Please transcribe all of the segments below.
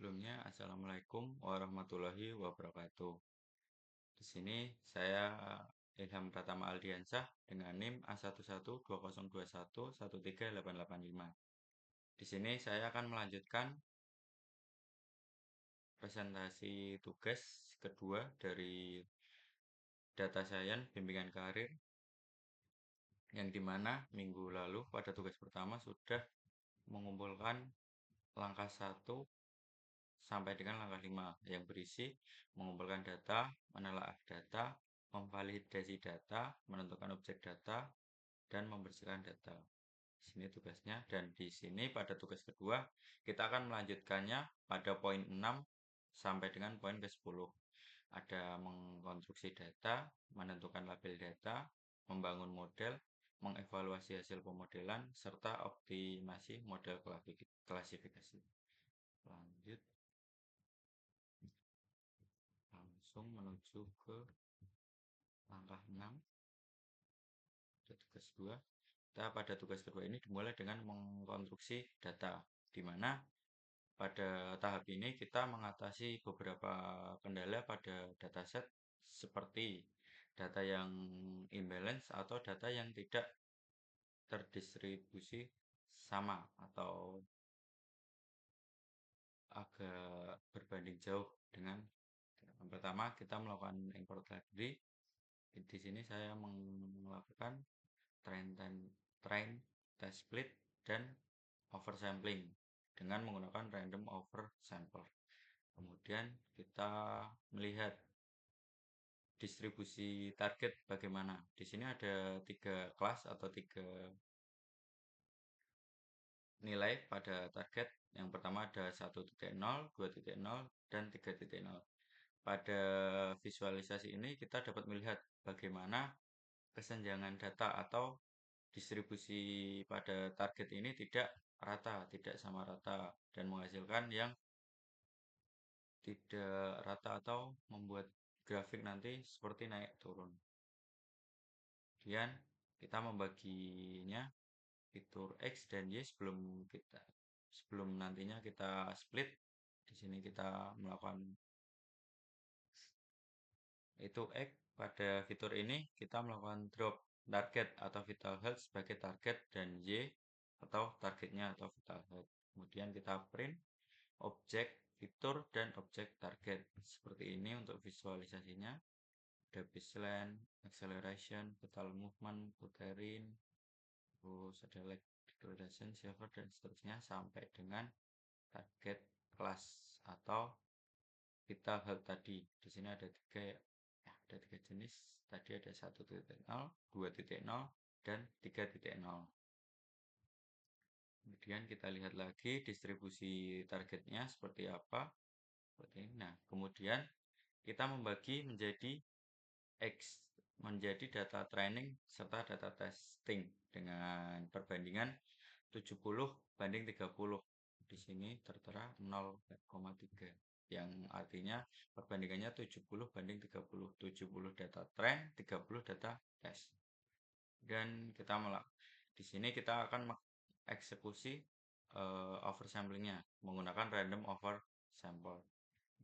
Sebelumnya, Assalamualaikum warahmatullahi wabarakatuh. Di sini saya Ilham Pratama Aldiansyah dengan NIM A112021138885. Di sini saya akan melanjutkan presentasi tugas kedua dari Data Science Bimbingan Karir, yang dimana minggu lalu pada tugas pertama sudah mengumpulkan langkah 1 sampai dengan langkah 5 yang berisi mengumpulkan data, menelaah data, memvalidasi data, menentukan objek data, dan membersihkan data. Di sini tugasnya, dan di sini pada tugas kedua kita akan melanjutkannya pada poin 6 sampai dengan poin ke-10. Ada mengkonstruksi data, menentukan label data, membangun model, mengevaluasi hasil pemodelan, serta optimasi model klasifikasi. Lanjut. Langsung menuju ke langkah 6 tugas 2. Pada tugas kedua ini dimulai dengan mengkonstruksi data, di mana pada tahap ini kita mengatasi beberapa kendala pada dataset seperti data yang imbalance atau data yang tidak terdistribusi sama atau agak berbanding jauh dengan yang pertama. Kita melakukan import library. Di sini saya melakukan train, test split, dan oversampling dengan menggunakan random oversampler. Kemudian kita melihat distribusi target bagaimana. Di sini ada 3 kelas atau 3 nilai pada target. Yang pertama ada 1.0, 2.0, dan 3.0. Pada visualisasi ini kita dapat melihat bagaimana kesenjangan data atau distribusi pada target ini tidak rata, tidak sama rata, dan menghasilkan yang tidak rata atau membuat grafik nanti seperti naik turun. Kemudian kita membaginya fitur X dan Y sebelum nantinya kita split. Di sini kita melakukan itu X. Pada fitur ini kita melakukan drop target atau vital health sebagai target, dan Y atau targetnya atau vital health. Kemudian kita print objek fitur dan objek target seperti ini untuk visualisasinya. Ada baseline, acceleration, vital movement, buterin, terus ada lag degradation, silver, dan seterusnya sampai dengan target kelas atau vital health tadi. Di sini ada tiga jenis. Tadi ada 1.0, 2.0, dan 3.0. Kemudian kita lihat lagi distribusi targetnya seperti apa. Nah, kemudian kita membagi menjadi X, menjadi data training serta data testing dengan perbandingan 70 banding 30. Di sini tertera 0,3, yang artinya perbandingannya 70 banding 30. 70 data train, 30 data test. Dan di sini kita akan mengeksekusi oversamplingnya menggunakan random oversample.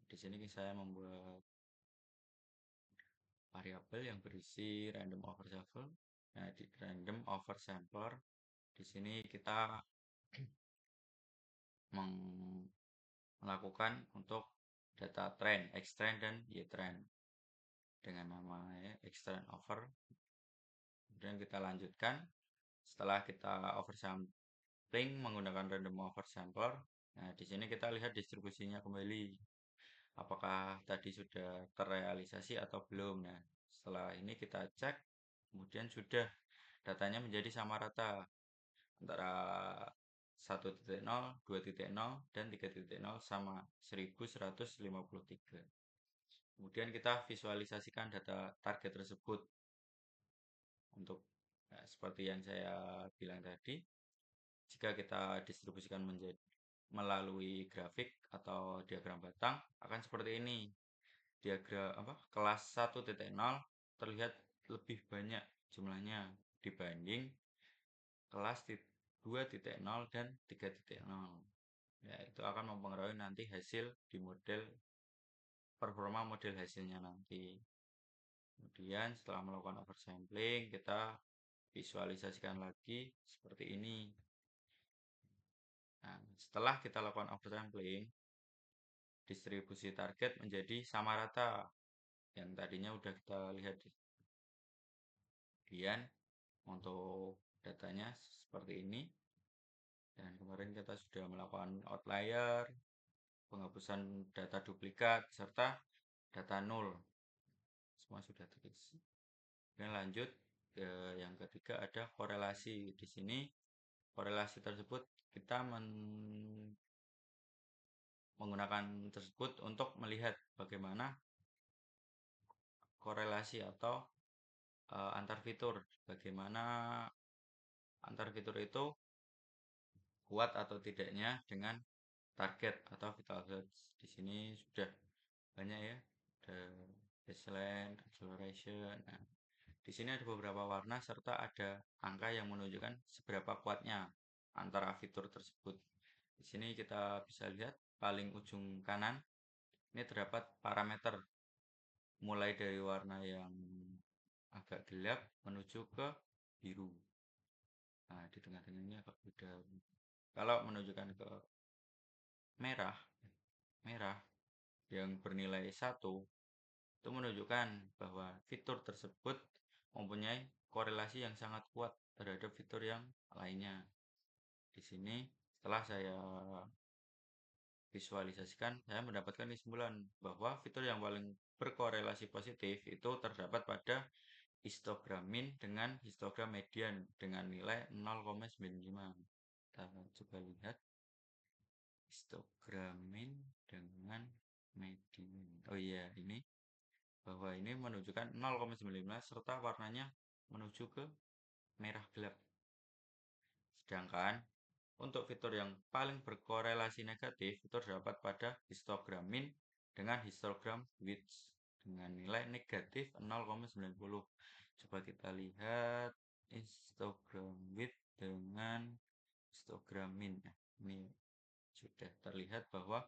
Di sini saya membuat variabel yang berisi random oversample. Nah, di random oversampler di sini kita melakukan untuk data train, X train, dan Y train dengan namanya X train over. Kemudian kita lanjutkan setelah kita oversampling menggunakan random oversampler. Nah, di sini kita lihat distribusinya kembali, apakah tadi sudah terrealisasi atau belum. Nah, setelah ini kita cek, kemudian sudah datanya menjadi sama rata antara 1.0, 2.0, dan 3.0 sama 1153. Kemudian kita visualisasikan data target tersebut untuk seperti yang saya bilang tadi. Jika kita distribusikan melalui grafik atau diagram batang, akan seperti ini. Diagram kelas 1.0 terlihat lebih banyak jumlahnya dibanding kelas 2.0 dan 3.0. Ya, itu akan mempengaruhi nanti hasil di model performa model hasilnya nanti. Kemudian setelah melakukan oversampling, kita visualisasikan lagi seperti ini. Nah, setelah kita lakukan oversampling, distribusi target menjadi sama rata. Yang tadinya udah kita lihat. Kemudian untuk datanya seperti ini. Dan kemarin kita sudah melakukan outlier, penghapusan data duplikat, serta data nol. Semua sudah terisi. Kemudian lanjut ke yang ketiga, ada korelasi. Di sini korelasi tersebut kita menggunakan tersebut untuk melihat bagaimana korelasi atau antar fitur. Bagaimana antar fitur itu kuat atau tidaknya dengan target atau vital hertz. Di sini sudah banyak ya, ada baseline, acceleration. Nah, di sini ada beberapa warna serta ada angka yang menunjukkan seberapa kuatnya antara fitur tersebut. Di sini kita bisa lihat paling ujung kanan ini terdapat parameter mulai dari warna yang agak gelap menuju ke biru. Nah, di tengah-tengah ini agak beda. Kalau menunjukkan ke merah, merah yang bernilai 1 itu menunjukkan bahwa fitur tersebut mempunyai korelasi yang sangat kuat terhadap fitur yang lainnya. Di sini setelah saya visualisasikan, saya mendapatkan kesimpulan bahwa fitur yang paling berkorelasi positif itu terdapat pada histogram min dengan histogram median dengan nilai 0,95. Kita coba lihat histogram min dengan median. Oh iya, ini bahwa ini menunjukkan 0,95 serta warnanya menuju ke merah gelap. Sedangkan untuk fitur yang paling berkorelasi negatif itu terdapat pada histogram min dengan histogram width dengan nilai negatif 0,90. Coba kita lihat histogram width dengan histogram min. Nah, ini sudah terlihat bahwa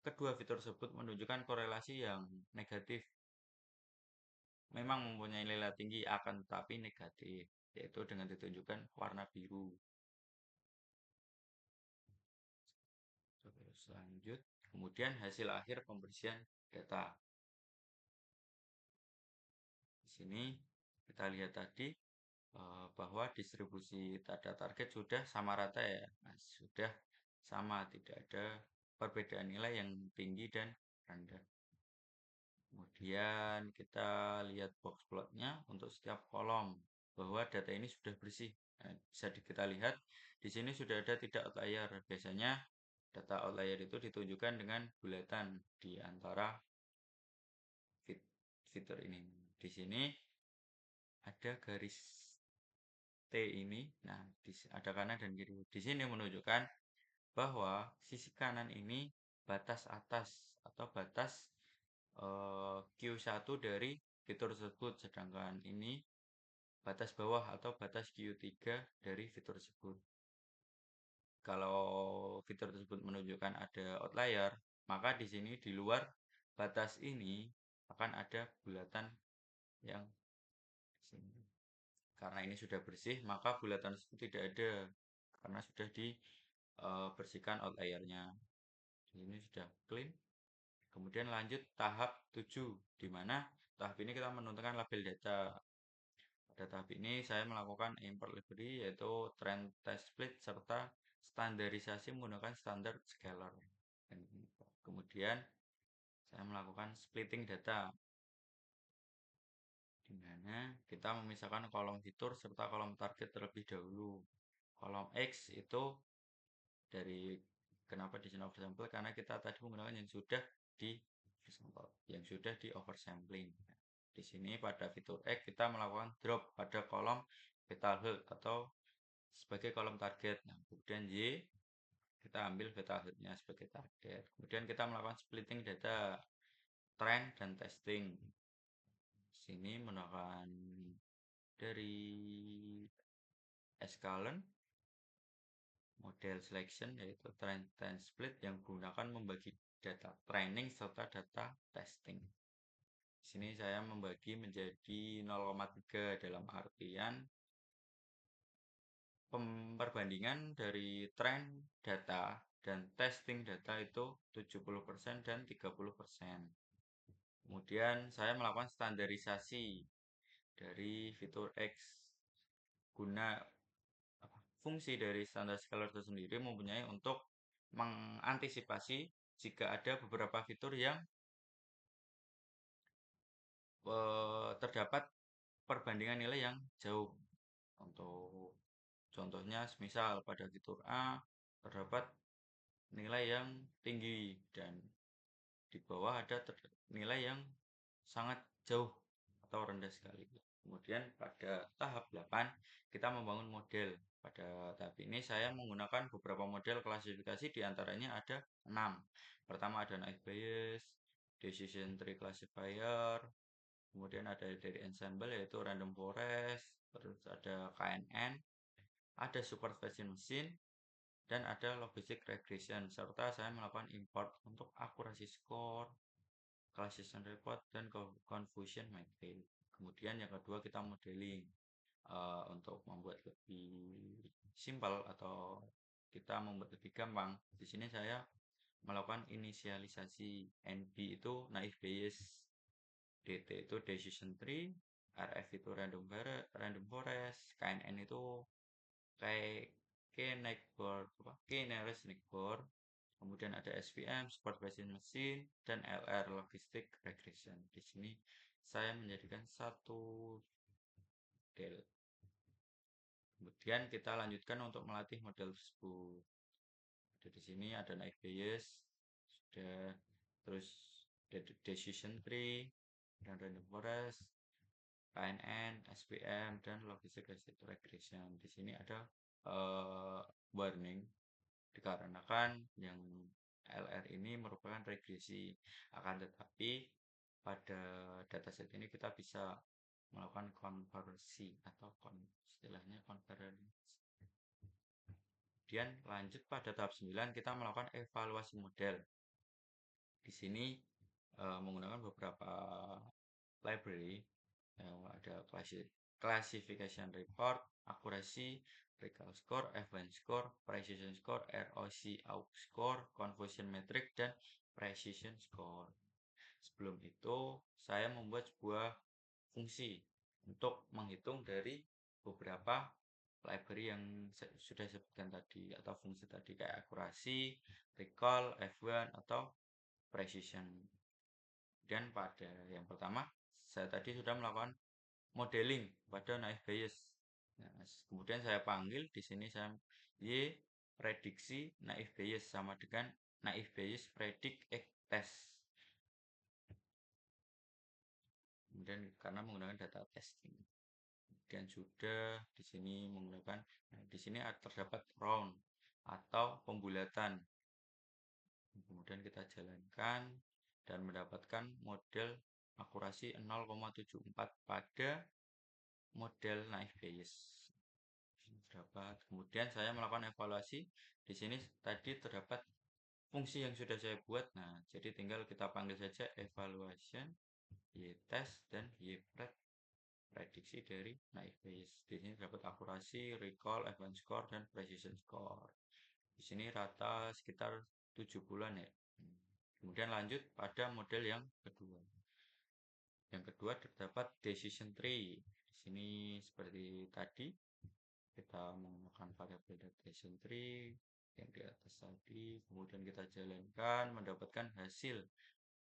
kedua fitur tersebut menunjukkan korelasi yang negatif. Memang mempunyai nilai tinggi akan tetapi negatif, yaitu dengan ditunjukkan warna biru. Terus lanjut, kemudian hasil akhir pembersihan data. Di sini kita lihat tadi bahwa distribusi data target sudah sama rata ya, nah, sudah sama, tidak ada perbedaan nilai yang tinggi dan rendah. Kemudian kita lihat box plotnya untuk setiap kolom bahwa data ini sudah bersih. Nah, bisa kita lihat di sini sudah ada tidak outlier. Biasanya data outlier itu ditunjukkan dengan bulatan di antara fitur ini. Di sini ada garis T ini. Nah, ada kanan dan kiri. Di sini menunjukkan bahwa sisi kanan ini batas atas atau batas Q1 dari fitur tersebut, sedangkan ini batas bawah atau batas Q3 dari fitur tersebut. Kalau fitur tersebut menunjukkan ada outlier, maka di sini di luar batas ini akan ada bulatan yang di sini. Karena ini sudah bersih, maka bulatan tersebut tidak ada karena sudah dibersihkan outliernya. Ini sudah clean. Kemudian lanjut tahap 7, di mana tahap ini kita menentukan label data. Pada tahap ini saya melakukan import library yaitu trend test split serta standarisasi menggunakan standar scalar. Dan kemudian saya melakukan splitting data, di mana kita memisahkan kolom fitur serta kolom target terlebih dahulu. Kolom X itu dari kenapa di sini oversample karena kita tadi menggunakan yang sudah di oversampling. Di sini pada fitur X kita melakukan drop pada kolom vital health atau sebagai kolom target. Nah, kemudian Y kita ambil vital health-nya sebagai target. Kemudian kita melakukan splitting data trend dan testing. Di sini menggunakan dari Escalon model selection yaitu train split yang digunakan membagi data training serta data testing. Di sini saya membagi menjadi 0,3 dalam artian perbandingan dari train data dan testing data itu 70% dan 30%. Kemudian saya melakukan standarisasi dari fitur X guna fungsi dari standar scalar itu sendiri mempunyai untuk mengantisipasi jika ada beberapa fitur yang terdapat perbandingan nilai yang jauh. Untuk contohnya, misal pada fitur A terdapat nilai yang tinggi dan di bawah ada nilai yang sangat jauh atau rendah sekali. Kemudian pada tahap 8 kita membangun model. Pada tahap ini saya menggunakan beberapa model klasifikasi, diantaranya ada 6. Pertama ada naive Bayes, decision tree classifier, kemudian ada dari ensemble yaitu random forest, terus ada KNN, ada supervision machine, dan ada logistic regression, serta saya melakukan import untuk akurasi score, classification report, dan confusion mapping. Kemudian yang kedua kita modeling untuk membuat lebih simpel atau kita membuat lebih gampang. Di sini saya melakukan inisialisasi. NB itu naive Bayes, DT itu decision tree, RF itu random forest, KNN itu kayak K nearest neighbor, kemudian ada SVM supervising machine, dan LR logistic regression. Di sini saya menjadikan satu model. Kemudian kita lanjutkan untuk melatih model tersebut. Di sini ada naive Bayes, sudah, terus decision tree, dan random forest, KNN, SPM, dan logistic regression. Di sini ada warning dikarenakan yang LR ini merupakan regresi, akan tetapi pada dataset ini kita bisa melakukan konversi atau istilahnya konversi. Kemudian lanjut pada tahap 9 kita melakukan evaluasi model. Di sini menggunakan beberapa library, ada classification report, akurasi, recall score, event score, precision score, ROC aux score, confusion metric, dan precision score. Sebelum itu saya membuat sebuah fungsi untuk menghitung dari beberapa library yang sudah disebutkan tadi atau fungsi tadi kayak akurasi, recall, F1 atau precision. Dan pada yang pertama saya tadi sudah melakukan modeling pada naive Bayes. Nah, kemudian saya panggil di sini saya Y prediksi naive Bayes sama dengan naive Bayes predict X test. Kemudian karena menggunakan data testing. Dan sudah di sini menggunakan di sini terdapat round atau pembulatan. Kemudian kita jalankan dan mendapatkan model akurasi 0,74 pada model naive Bayes. Kemudian saya melakukan evaluasi. Di sini tadi terdapat fungsi yang sudah saya buat. Nah, jadi tinggal kita panggil saja evaluation, y-test, dan y-pred prediksi dari naive Bayes. Di sini dapat akurasi, recall, event score, dan precision score. Di sini rata sekitar 7 bulan ya. Kemudian lanjut pada model yang kedua. Yang kedua terdapat decision tree. Di sini seperti tadi kita menggunakan variabel decision tree yang di atas tadi, kemudian kita jalankan mendapatkan hasil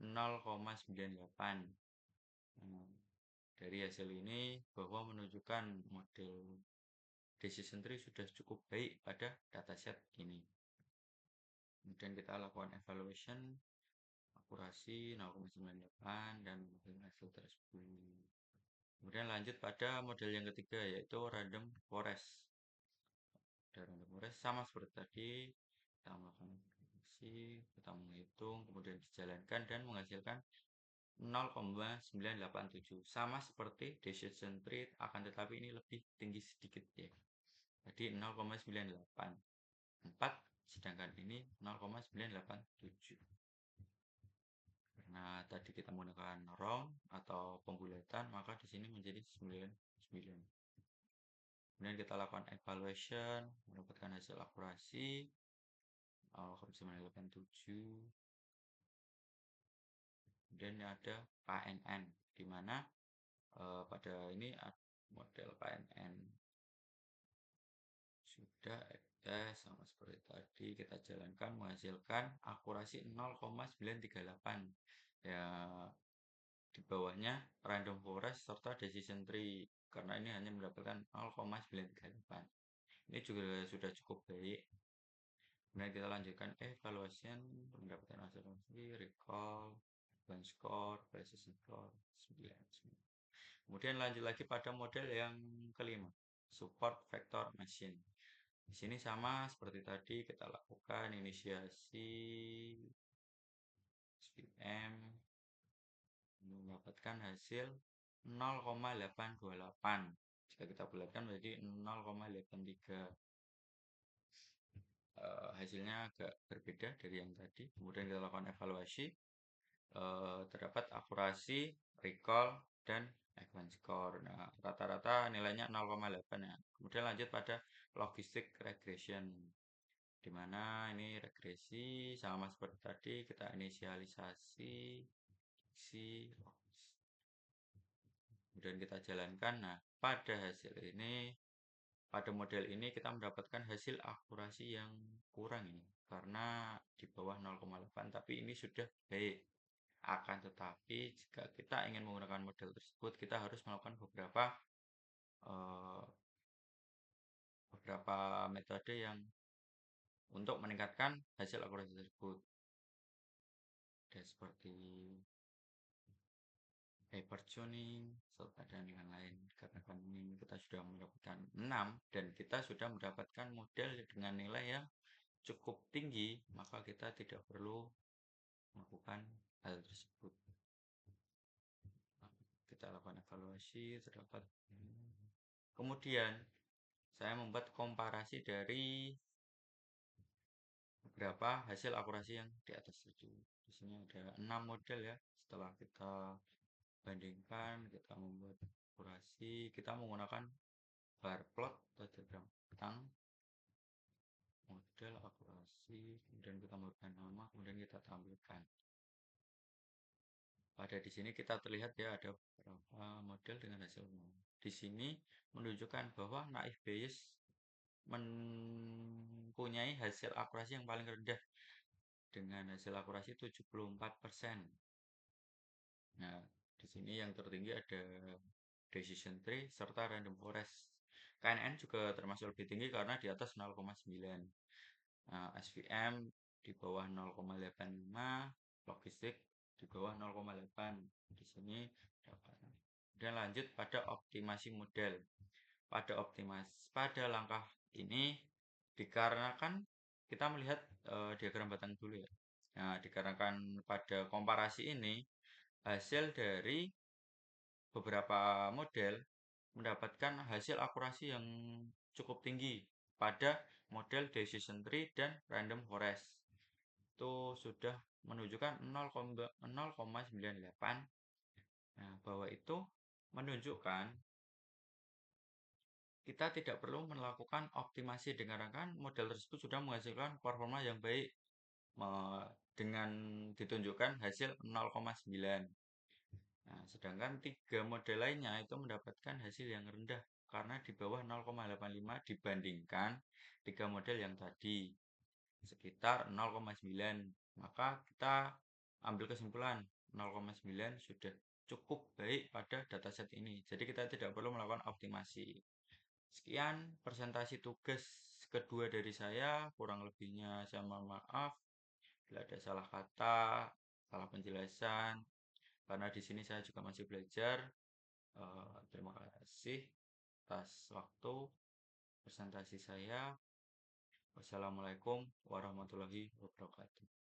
0,98. Dari hasil ini bahwa menunjukkan model decision tree sudah cukup baik pada dataset ini. Kemudian kita lakukan evaluation, akurasi 0,98 dan hasil tersebut. Kemudian lanjut pada model yang ketiga yaitu random forest. Pada random forest sama seperti tadi, kita melakukan prediksi, kita menghitung, kemudian dijalankan dan menghasilkan 0,987 sama seperti decision tree, akan tetapi ini lebih tinggi sedikit ya. Jadi 0,98. 4, sedangkan ini 0,987. Karena tadi kita menggunakan round atau pembulatan, maka di sini menjadi 99. Kemudian kita lakukan evaluation, mendapatkan hasil akurasi 0,987. Kemudian ada KNN, di mana pada ini model KNN sudah sama seperti tadi kita jalankan menghasilkan akurasi 0,938 ya. Di bawahnya random forest serta decision tree, karena ini hanya mendapatkan 0,938. Ini juga sudah cukup baik. Kemudian kita lanjutkan evaluation, mendapatkan hasil recall, advance score, precision score 9. Kemudian lanjut lagi pada model yang kelima, support vector machine. Di sini sama seperti tadi, kita lakukan inisiasi SPM, mendapatkan hasil 0,828. Jika kita bulatkan menjadi 0,83. Hasilnya agak berbeda dari yang tadi. Kemudian kita lakukan evaluasi, terdapat akurasi, recall, dan advance score. Nah, rata-rata nilainya 0,8 ya. Kemudian lanjut pada logistic regression, di mana ini regresi sama seperti tadi, kita inisialisasi kemudian kita jalankan. Nah, pada hasil ini, pada model ini kita mendapatkan hasil akurasi yang kurang ini, karena di bawah 0,8, tapi ini sudah baik. Akan tetapi jika kita ingin menggunakan model tersebut, kita harus melakukan beberapa metode yang untuk meningkatkan hasil akurasi tersebut. Ada seperti paper tuning, dan yang lain. Karena kan ini kita sudah mendapatkan 6 dan kita sudah mendapatkan model dengan nilai yang cukup tinggi, maka kita tidak perlu melakukan hal tersebut. Kita lakukan evaluasi, terdapat. Kemudian saya membuat komparasi dari beberapa hasil akurasi yang di atas itu. Di sini ada 6 model ya. Setelah kita bandingkan, kita membuat akurasi, kita menggunakan bar plot atau diagram petang, model akurasi, kemudian kita memberikan nama, kemudian kita tampilkan. Pada di sini kita terlihat ya ada beberapa model dengan hasil di sini menunjukkan bahwa naive Bayes mempunyai hasil akurasi yang paling rendah dengan hasil akurasi 74%. Nah, di sini yang tertinggi ada decision tree serta random forest. KNN juga termasuk lebih tinggi karena di atas 0,9. Nah, SVM di bawah 0,85, logistik di bawah 0,8. Di sini dapat. Dan lanjut pada optimasi model. Pada langkah ini dikarenakan kita melihat diagram batang dulu ya. Nah, dikarenakan pada komparasi ini hasil dari beberapa model mendapatkan hasil akurasi yang cukup tinggi pada model decision tree dan random forest. Itu sudah menunjukkan 0,98. Nah, bahwa itu menunjukkan kita tidak perlu melakukan optimasi dikarenakan model tersebut sudah menghasilkan performa yang baik dengan ditunjukkan hasil 0,9. Nah, sedangkan 3 model lainnya itu mendapatkan hasil yang rendah karena di bawah 0,85 dibandingkan 3 model yang tadi sekitar 0,9. Maka kita ambil kesimpulan 0,9 sudah cukup baik pada dataset ini. Jadi kita tidak perlu melakukan optimasi. Sekian presentasi tugas kedua dari saya. Kurang lebihnya saya mohon maaf bila ada salah kata, salah penjelasan. Karena di sini saya juga masih belajar. Terima kasih atas waktu presentasi saya. Wassalamualaikum warahmatullahi wabarakatuh.